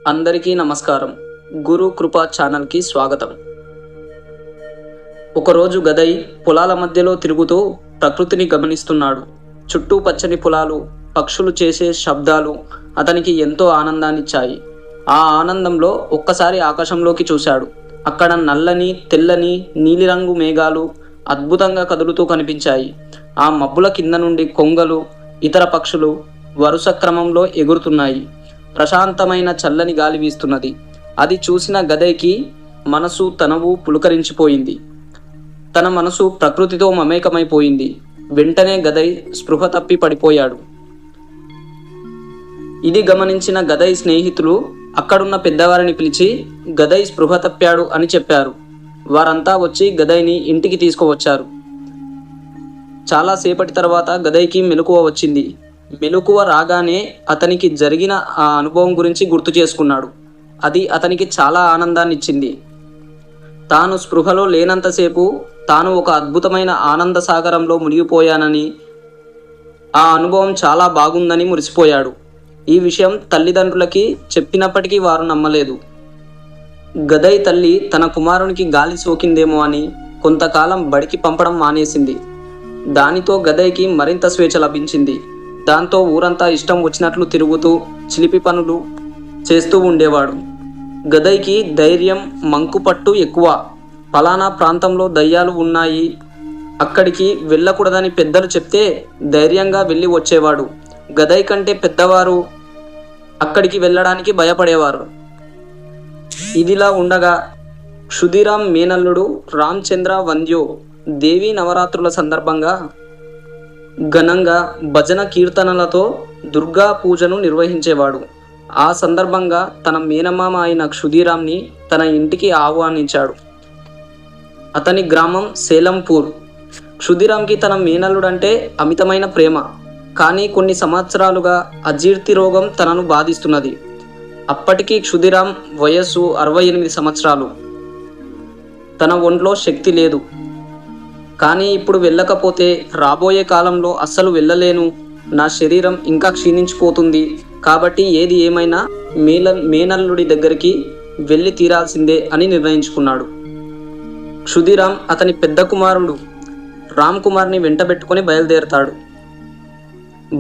అందరికీ నమస్కారం. గురు కృపా ఛానల్కి స్వాగతం. ఒకరోజు గదై పొలాల మధ్యలో తిరుగుతూ ప్రకృతిని గమనిస్తున్నాడు. చుట్టూ పచ్చని పొలాలు, పక్షులు చేసే శబ్దాలు అతనికి ఎంతో ఆనందాన్నిచ్చాయి. ఆ ఆనందంలో ఒక్కసారి ఆకాశంలోకి చూశాడు. అక్కడ నల్లని, తెల్లని, నీలిరంగు మేఘాలు అద్భుతంగా కదులుతూ కనిపించాయి. ఆ మబ్బుల కింద నుండి కొంగలు, ఇతర పక్షులు వరుస క్రమంలో ఎగురుతున్నాయి. ప్రశాంతమైన చల్లని గాలి వీస్తున్నది. అది చూసిన గదైకి మనసు తనవు పులకరించిపోయింది. తన మనసు ప్రకృతితో మమేకమైపోయింది. వెంటనే గదై స్పృహ తప్పి పడిపోయాడు. ఇది గమనించిన గదై స్నేహితులు అక్కడున్న పెద్దవారిని పిలిచి గదై స్పృహ తప్పాడు అని చెప్పారు. వారంతా వచ్చి గదైని ఇంటికి తీసుకువచ్చారు. చాలాసేపటి తర్వాత గదైకి మెలకువ వచ్చింది. మెలకువ రాగానే అతనికి జరిగిన ఆ అనుభవం గురించి గుర్తు చేసుకున్నాడు. అది అతనికి చాలా ఆనందాన్ని ఇచ్చింది. తాను స్పృహలో లేనంతసేపు తాను ఒక అద్భుతమైన ఆనంద సాగరంలో మునిగిపోయానని, ఆ అనుభవం చాలా బాగుందని మురిసిపోయాడు. ఈ విషయం తల్లిదండ్రులకి చెప్పినప్పటికీ వారు నమ్మలేదు. గదై తల్లి తన కుమారునికి గాలి సోకిందేమో అని కొంతకాలం బడికి పంపడం మానేసింది. దానితో గదైకి మరింత స్వేచ్ఛ లభించింది. దాంతో ఊరంతా ఇష్టం వచ్చినట్లు తిరుగుతూ చిలిపి పనులు చేస్తూ ఉండేవాడు. గదైకి ధైర్యం, మంకుపట్టు ఎక్కువ. ఫలానా ప్రాంతంలో దయ్యాలు ఉన్నాయి, అక్కడికి వెళ్ళకూడదని పెద్దలు చెప్తే ధైర్యంగా వెళ్ళి వచ్చేవాడు. గదై కంటే పెద్దవారు అక్కడికి వెళ్ళడానికి భయపడేవారు. ఇదిలా ఉండగా క్షుదిరాం మేనల్లుడు రామచంద్ర వంద్యో దేవీ నవరాత్రుల సందర్భంగా ఘనంగా భజన కీర్తనలతో దుర్గా పూజను నిర్వహించేవాడు. ఆ సందర్భంగా తన మేనమామ అయిన క్షుదిరాంని తన ఇంటికి ఆహ్వానించాడు. అతని గ్రామం సేలంపూర్. క్షుదిరాంకి తన మేనల్లుడంటే అమితమైన ప్రేమ. కానీ కొన్ని సంవత్సరాలుగా అజీర్తి రోగం తనను బాధిస్తున్నది. అప్పటికి క్షుదిరాం వయస్సు 68 సంవత్సరాలు. తన ఒంట్లో శక్తి లేదు. కానీ ఇప్పుడు వెళ్ళకపోతే రాబోయే కాలంలో అస్సలు వెళ్ళలేను, నా శరీరం ఇంకా క్షీణించిపోతుంది, కాబట్టి ఏది ఏమైనా మేనల్లుడి దగ్గరికి వెళ్ళి తీరాల్సిందే అని నిర్ణయించుకున్నాడు. క్షుదిరాం అతని పెద్ద కుమారుడు రామ్ కుమార్ని వెంటబెట్టుకొని బయలుదేరతాడు.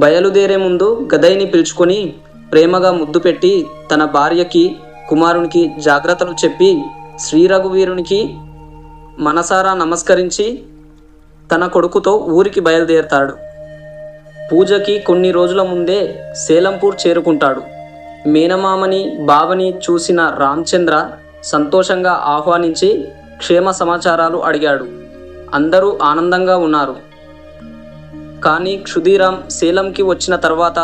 బయలుదేరే ముందు గదైని పిలుచుకొని ప్రేమగా ముద్దు పెట్టి తన భార్యకి, కుమారునికి జాగ్రత్తలు చెప్పి శ్రీ రఘువీరునికి మనసారా నమస్కరించి తన కొడుకుతో ఊరికి బయలుదేరతాడు. పూజకి కొన్ని రోజుల ముందే సేలంపూర్ చేరుకుంటాడు. మేనమామని, బావని చూసిన రామచంద్ర సంతోషంగా ఆహ్వానించి క్షేమ సమాచారాలు అడిగాడు. అందరూ ఆనందంగా ఉన్నారు. కానీ క్షుదిరాం సేలంకి వచ్చిన తర్వాత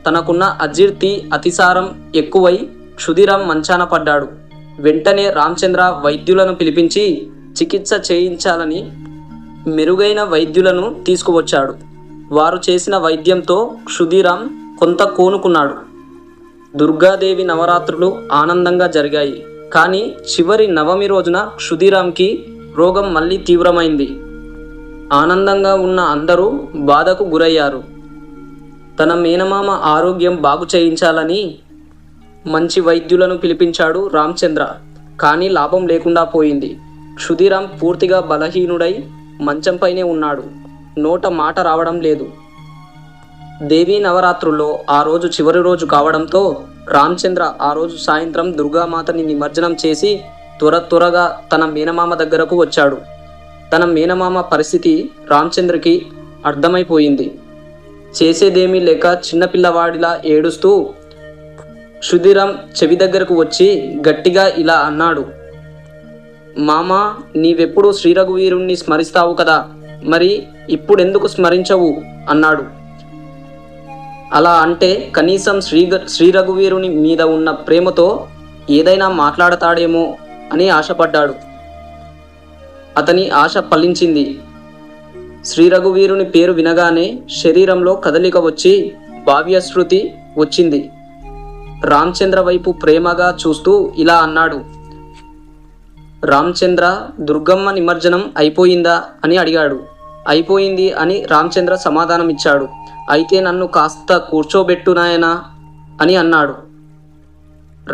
తనకున్న అజీర్తి, అతిసారం ఎక్కువై క్షుదిరాం మంచాన పడ్డాడు. వెంటనే రామచంద్ర వైద్యులను పిలిపించి చికిత్స చేయించాలని మెరుగైన వైద్యులను తీసుకువచ్చాడు. వారు చేసిన వైద్యంతో క్షుదిరాం కొంత కోలుకున్నాడు. దుర్గాదేవి నవరాత్రులు ఆనందంగా జరిగాయి. కానీ చివరి నవమి రోజున క్షుదిరాంకి రోగం మళ్ళీ తీవ్రమైంది. ఆనందంగా ఉన్న అందరూ బాధకు గురయ్యారు. తన మేనమామ ఆరోగ్యం బాగు చేయించాలని మంచి వైద్యులను పిలిపించాడు రామచంద్ర. కానీ లాభం లేకుండా పోయింది. క్షుదిరాం పూర్తిగా బలహీనుడై మంచంపైనే ఉన్నాడు. నోట మాట రావడం లేదు. దేవీ నవరాత్రుల్లో ఆ రోజు చివరి రోజు కావడంతో రామచంద్ర ఆ రోజు సాయంత్రం దుర్గామాతని నిమజ్జనం చేసి త్వరగా తన మేనమామ దగ్గరకు వచ్చాడు. తన మేనమామ పరిస్థితి రామచంద్రకి అర్థమైపోయింది. చేసేదేమీ లేక చిన్నపిల్లవాడిలా ఏడుస్తూ క్షుదిరాం చెవి దగ్గరకు వచ్చి గట్టిగా ఇలా అన్నాడు, మామా, నీవెప్పుడు శ్రీ రఘువీరుణ్ణి స్మరిస్తావు కదా, మరి ఇప్పుడెందుకు స్మరించవు అన్నాడు. అలా అంటే కనీసం శ్రీ రఘువీరుని మీద ఉన్న ప్రేమతో ఏదైనా మాట్లాడతాడేమో అని ఆశపడ్డాడు. అతని ఆశ ఫలించింది. శ్రీ రఘువీరుని పేరు వినగానే శరీరంలో కదలిక వచ్చి భావ్యశృతి వచ్చింది. రామచంద్ర వైపు ప్రేమగా చూస్తూ ఇలా అన్నాడు, రామచంద్ర, దుర్గమ్మ నిమజ్జనం అయిపోయిందా అని అడిగాడు. అయిపోయింది అని రామచంద్ర సమాధానం ఇచ్చాడు. అయితే నన్ను కాస్త కూర్చోబెట్టు నాయనా అని అన్నాడు.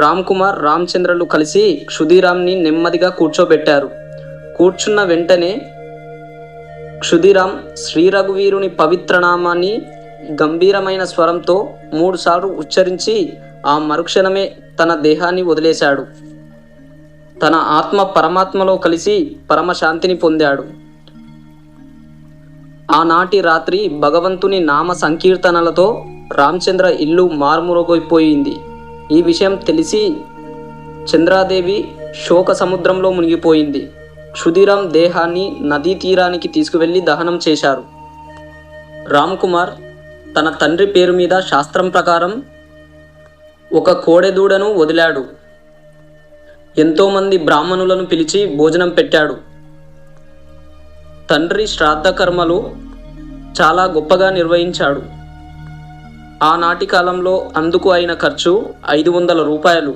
రామ్ కుమార్, రామచంద్రలు కలిసి క్షుదీరాంని నెమ్మదిగా కూర్చోబెట్టారు. కూర్చున్న వెంటనే క్షుదీరాం శ్రీ రఘువీరుని పవిత్ర నామాన్ని గంభీరమైన స్వరంతో 3 సార్లు ఉచ్చరించి ఆ మరుక్షణమే తన దేహాన్ని వదిలేశాడు. తన ఆత్మ పరమాత్మలో కలిసి పరమశాంతిని పొందాడు. ఆనాటి రాత్రి భగవంతుని నామ సంకీర్తనలతో రామచంద్ర ఇల్లు మార్మురోగైపోయింది. ఈ విషయం తెలిసి చంద్రాదేవి శోక సముద్రంలో మునిగిపోయింది. క్షుదీరాం దేహాన్ని నదీ తీరానికి తీసుకువెళ్ళి దహనం చేశారు. రామ్ కుమార్ తన తండ్రి పేరు మీద శాస్త్రం ప్రకారం ఒక కోడెదూడను వదిలాడు. ఎంతోమంది బ్రాహ్మణులను పిలిచి భోజనం పెట్టాడు. తండ్రి శ్రాద్ధ కర్మలు చాలా గొప్పగా నిర్వహించాడు. ఆనాటి కాలంలో అందుకు అయిన ఖర్చు 500 రూపాయలు.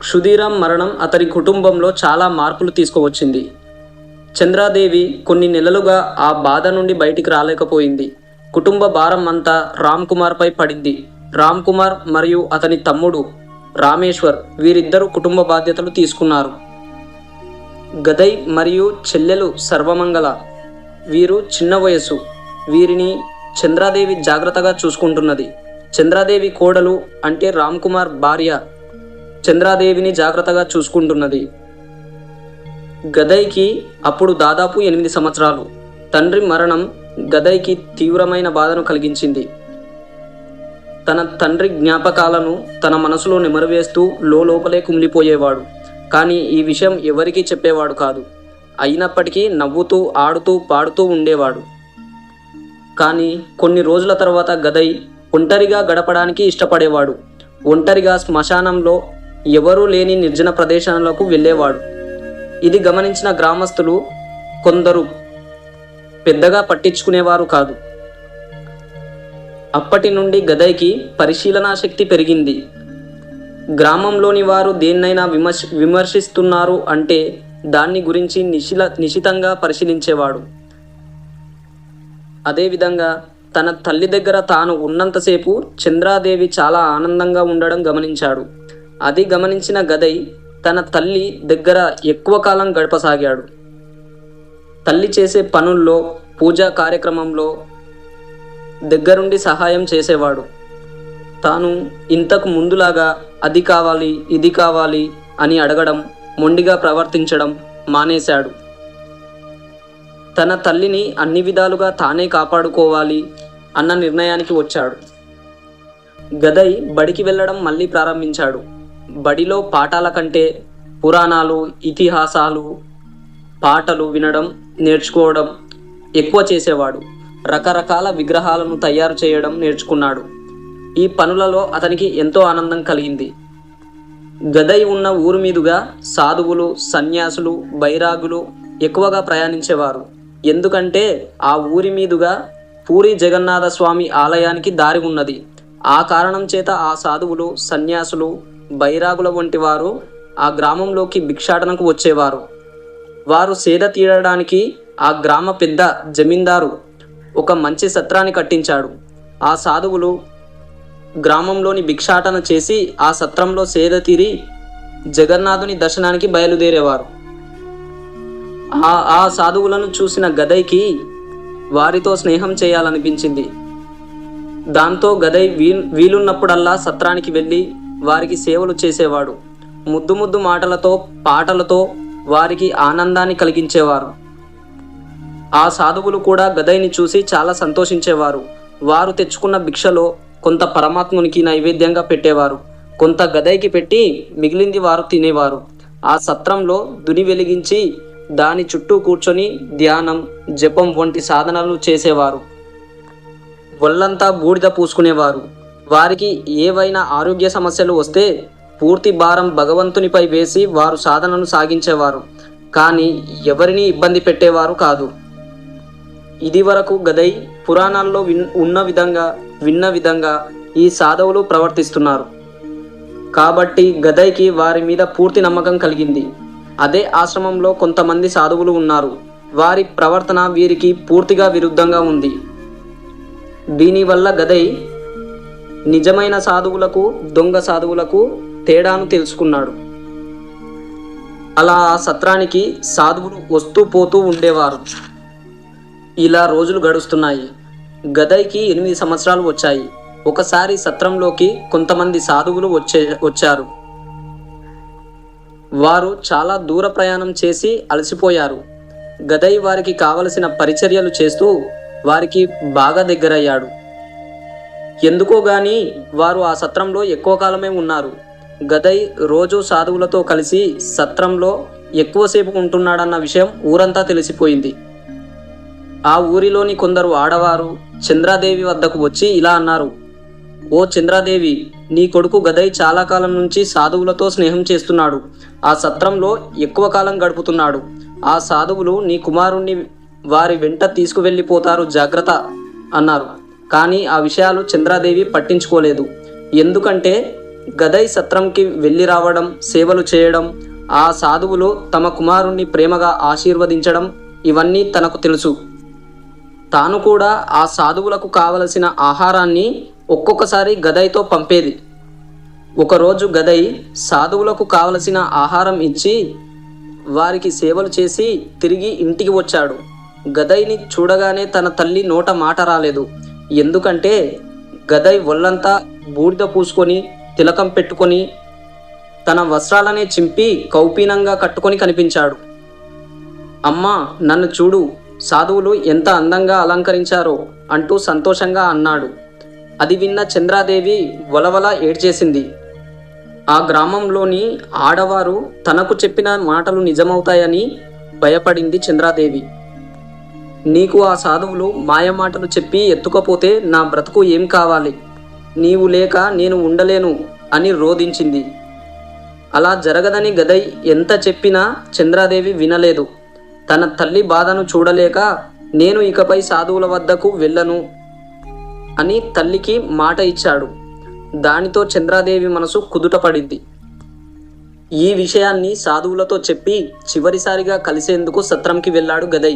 క్షుదీరాం మరణం అతని కుటుంబంలో చాలా మార్పులు తీసుకువచ్చింది. చంద్రాదేవి కొన్ని నెలలుగా ఆ బాధ నుండి బయటికి రాలేకపోయింది. కుటుంబ భారం అంతా రామ్ కుమార్పై పడింది. రామ్ కుమార్ మరియు అతని తమ్ముడు రామేశ్వర్ వీరిద్దరూ కుటుంబ బాధ్యతలు తీసుకున్నారు. గదై మరియు చెల్లెలు సర్వమంగళ వీరు చిన్న వయసు. వీరిని చంద్రాదేవి జాగ్రత్తగా చూసుకుంటున్నది. చంద్రాదేవి కోడలు అంటే రామ్ కుమార్ భార్య చంద్రాదేవిని జాగ్రత్తగా చూసుకుంటున్నది. గదైకి అప్పుడు దాదాపు 8 సంవత్సరాలు. తండ్రి మరణం గదైకి తీవ్రమైన బాధను కలిగించింది. తన తండ్రి జ్ఞాపకాలను తన మనసులో నెమరువేస్తూ లోపలే కుమిలిపోయేవాడు. కానీ ఈ విషయం ఎవరికీ చెప్పేవాడు కాదు. అయినప్పటికీ నవ్వుతూ ఆడుతూ పాడుతూ ఉండేవాడు. కానీ కొన్ని రోజుల తర్వాత గదై ఒంటరిగా గడపడానికి ఇష్టపడేవాడు. ఒంటరిగా శ్మశానంలో ఎవరూ లేని నిర్జన ప్రదేశాలకు వెళ్ళేవాడు. ఇది గమనించిన గ్రామస్తులు కొందరు పెద్దగా పట్టించుకునేవారు కాదు. అప్పటి నుండి గదైకి పరిశీలనా శక్తి పెరిగింది. గ్రామంలోని వారు దేన్నైనా విమర్శిస్తున్నారు అంటే దాన్ని గురించి నిశితంగా పరిశీలించేవాడు. అదేవిధంగా తన తల్లి దగ్గర తాను ఉన్నంతసేపు చంద్రాదేవి చాలా ఆనందంగా ఉండడం గమనించాడు. అది గమనించిన గదై తన తల్లి దగ్గర ఎక్కువ కాలం గడపసాగాడు. తల్లి చేసే పనుల్లో, పూజా కార్యక్రమంలో దగ్గరుండి సహాయం చేసేవాడు. తాను ఇంతకు ముందులాగా అది కావాలి ఇది కావాలి అని అడగడం, మొండిగా ప్రవర్తించడం మానేశాడు. తన తల్లిని అన్ని విధాలుగా తానే కాపాడుకోవాలి అన్న నిర్ణయానికి వచ్చాడు. గదై బడికి వెళ్ళడం మళ్ళీ ప్రారంభించాడు. బడిలో పాఠాల కంటే పురాణాలు, ఇతిహాసాలు, పాటలు వినడం, నేర్చుకోవడం ఎక్కువ చేసేవాడు. రకరకాల విగ్రహాలను తయారు చేయడం నేర్చుకున్నాడు. ఈ పనులలో అతనికి ఎంతో ఆనందం కలిగింది. గదై ఉన్న ఊరు మీదుగా సాధువులు, సన్యాసులు, బైరాగులు ఎక్కువగా ప్రయాణించేవారు. ఎందుకంటే ఆ ఊరి మీదుగా పూరి జగన్నాథ స్వామి ఆలయానికి దారి ఉన్నది. ఆ కారణం చేత ఆ సాధువులు, సన్యాసులు, బైరాగుల వంటి వారు ఆ గ్రామంలోకి భిక్షాటనకు వచ్చేవారు. వారు సేద తీరడానికి ఆ గ్రామ పెద్ద జమీందారు ఒక మంచి సత్రాన్ని కట్టించాడు. ఆ సాధువులు గ్రామంలోని భిక్షాటన చేసి ఆ సత్రంలో సేద తీరి జగన్నాథుని దర్శనానికి బయలుదేరేవారు. ఆ సాధువులను చూసిన గదైకి వారితో స్నేహం చేయాలనిపించింది. దాంతో గదై వీలున్నప్పుడల్లా సత్రానికి వెళ్ళి వారికి సేవలు చేసేవాడు. ముద్దు ముద్దు మాటలతో, పాటలతో వారికి ఆనందాన్ని కలిగించేవారు. ఆ సాధువులు కూడా గదైని చూసి చాలా సంతోషించేవారు. వారు తెచ్చుకున్న భిక్షలో కొంత పరమాత్మునికి నైవేద్యంగా పెట్టేవారు, కొంత గదైకి పెట్టి మిగిలింది వారు తినేవారు. ఆ సత్రంలో దుని వెలిగించి దాని చుట్టూ కూర్చొని ధ్యానం, జపం వంటి సాధనలు చేసేవారు. ఒళ్ళంతా బూడిద పూసుకునేవారు. వారికి ఏవైనా ఆరోగ్య సమస్యలు వస్తే పూర్తి భారం భగవంతునిపై వేసి వారు సాధనను సాగించేవారు. కానీ ఎవరిని ఇబ్బంది పెట్టేవారు కాదు. ఇది వరకు గదై పురాణాల్లో విన్న విధంగా ఈ సాధువులు ప్రవర్తిస్తున్నారు కాబట్టి గదైకి వారి మీద పూర్తి నమ్మకం కలిగింది. అదే ఆశ్రమంలో కొంతమంది సాధువులు ఉన్నారు. వారి ప్రవర్తన వీరికి పూర్తిగా విరుద్ధంగా ఉంది. దీనివల్ల గదై నిజమైన సాధువులకు దొంగ సాధువులకు తేడాను తెలుసుకున్నాడు. అలా ఆ సత్రానికి సాధువులు వస్తూ పోతూ ఉండేవారు. ఇలా రోజులు గడుస్తున్నాయి. గదైకి 8 సంవత్సరాలు వచ్చాయి. ఒకసారి సత్రంలోకి కొంతమంది సాధువులు వచ్చారు. వారు చాలా దూర ప్రయాణం చేసి అలసిపోయారు. గదై వారికి కావలసిన పరిచర్యలు చేస్తూ వారికి బాగా దగ్గరయ్యాడు. ఎందుకో గాని వారు ఆ సత్రంలో ఎక్కువ కాలమే ఉన్నారు. గదై రోజు సాధువులతో కలిసి సత్రంలో ఎక్కువసేపు ఉంటున్నాడన్న విషయం ఊరంతా తెలిసిపోయింది. ఆ ఊరిలోని కొందరు ఆడవారు చంద్రాదేవి వద్దకు వచ్చి ఇలా అన్నారు: ఓ చంద్రాదేవి, నీ కొడుకు గదై చాలా కాలం నుంచి సాధువులతో స్నేహం చేస్తున్నాడు. ఆ సత్రంలో ఎక్కువ కాలం గడుపుతున్నాడు. ఆ సాధువులు నీ కుమారుణ్ణి వారి వెంట తీసుకువెళ్ళిపోతారు, జాగ్రత్త అన్నారు. కానీ ఆ విషయాలు చంద్రాదేవి పట్టించుకోలేదు. ఎందుకంటే గదై సత్రంకి వెళ్ళి రావడం, సేవలు చేయడం, ఆ సాధువులు తమ కుమారుణ్ణి ప్రేమగా ఆశీర్వదించడం ఇవన్నీ తనకు తెలుసు. తాను కూడా ఆ సాధువులకు కావలసిన ఆహారాన్ని ఒక్కొక్కసారి గదైతో పంపేది. ఒకరోజు గదై సాధువులకు కావలసిన ఆహారం ఇచ్చి వారికి సేవలు చేసి తిరిగి ఇంటికి వచ్చాడు. గదైని చూడగానే తన తల్లి నోట మాట రాలేదు. ఎందుకంటే గదై ఒళ్ళంతా బూడిద పూసుకొని తిలకం పెట్టుకొని తన వస్త్రాలనే చింపి కౌపీనంగా కట్టుకొని కనిపించాడు. అమ్మా, నన్ను చూడు, సాధువులు ఎంత అందంగా అలంకరించారో అంటూ సంతోషంగా అన్నాడు. అది విన్న చంద్రాదేవి వలవల ఏడ్చేసింది. ఆ గ్రామంలోని ఆడవారు తనకు చెప్పిన మాటలు నిజమవుతాయని భయపడింది చంద్రాదేవి. నీకు ఆ సాధువులు మాయమాటలు చెప్పి ఎత్తుకపోతే నా బ్రతుకు ఏం కావాలి? నీవు లేక నేను ఉండలేను అని రోధించింది. అలా జరగదని గదై ఎంత చెప్పినా చంద్రాదేవి వినలేదు. తన తల్లి బాధను చూడలేక నేను ఇకపై సాధువుల వద్దకు వెళ్ళను అని తల్లికి మాట ఇచ్చాడు. దానితో చంద్రాదేవి మనసు కుదుటపడింది. ఈ విషయాన్ని సాధువులతో చెప్పి చివరిసారిగా కలిసేందుకు సత్రంకి వెళ్ళాడు గదై.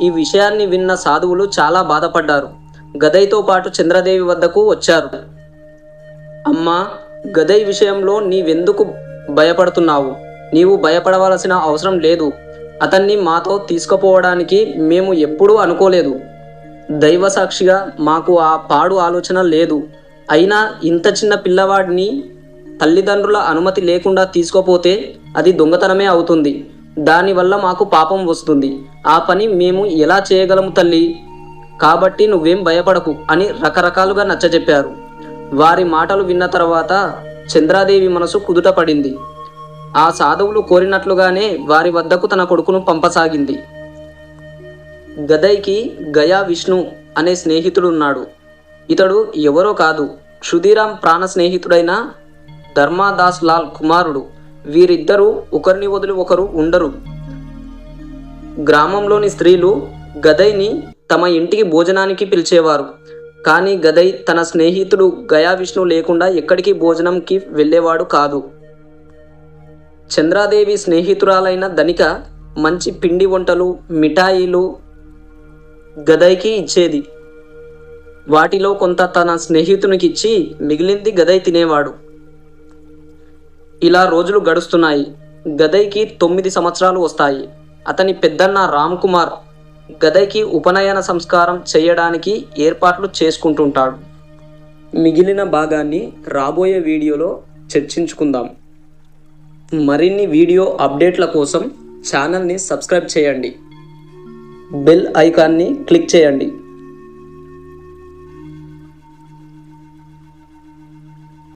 ఈ విషయాన్ని విన్న సాధువులు చాలా బాధపడ్డారు. గదైతో పాటు చంద్రాదేవి వద్దకు వచ్చారు. అమ్మా, గదై విషయంలో నీవెందుకు భయపడుతున్నావు? నీవు భయపడవలసిన అవసరం లేదు. అతన్ని మాతో తీసుకుపోవడానికి మేము ఎప్పుడూ అనుకోలేదు. దైవ సాక్షిగా మాకు ఆ పాడు ఆలోచన లేదు. అయినా ఇంత చిన్న పిల్లవాడిని తల్లిదండ్రుల అనుమతి లేకుండా తీసుకుపోతే అది దొంగతనమే అవుతుంది. దానివల్ల మాకు పాపం వస్తుంది. ఆ పని మేము ఎలా చేయగలము తల్లి? కాబట్టి నువ్వేం భయపడకు అని రకరకాలుగా నచ్చజెప్పారు. వారి మాటలు విన్న తర్వాత చంద్రాదేవి మనసు కుదుటపడింది. ఆ సాధువులు కోరినట్లుగానే వారి వద్దకు తన కొడుకును పంపసాగింది. గదైకి గయా విష్ణు అనే స్నేహితుడున్నాడు. ఇతడు ఎవరో కాదు, క్షుదిరామ్ ప్రాణ స్నేహితుడైన ధర్మాదాస్ లాల్ కుమారుడు. వీరిద్దరూ ఒకరిని వదిలి ఒకరు ఉండరు. గ్రామంలోని స్త్రీలు గదైని తమ ఇంటికి భోజనానికి పిలిచేవారు. కానీ గదై తన స్నేహితుడు గయా విష్ణు లేకుండా ఎక్కడికి భోజనంకి వెళ్ళేవాడు కాదు. చంద్రాదేవి స్నేహితురాలైన ధనిక మంచి పిండి వంటలు, మిఠాయిలు గదైకి ఇచ్చేది. వాటిలో కొంత తన స్నేహితునికి ఇచ్చి మిగిలింది గదై తినేవాడు. ఇలా రోజులు గడుస్తున్నాయి. గదైకి 9 సంవత్సరాలు వస్తాయి. అతని పెద్దన్న రామ్ కుమార్ గదైకి ఉపనయన సంస్కారం చేయడానికి ఏర్పాట్లు చేసుకుంటుంటాడు. మిగిలిన భాగాన్ని రాబోయే వీడియోలో చర్చించుకుందాం. మరిన్ని వీడియో అప్డేట్ల కోసం ఛానల్ని సబ్స్క్రైబ్ చేయండి. బెల్ ఐకాన్ని క్లిక్ చేయండి.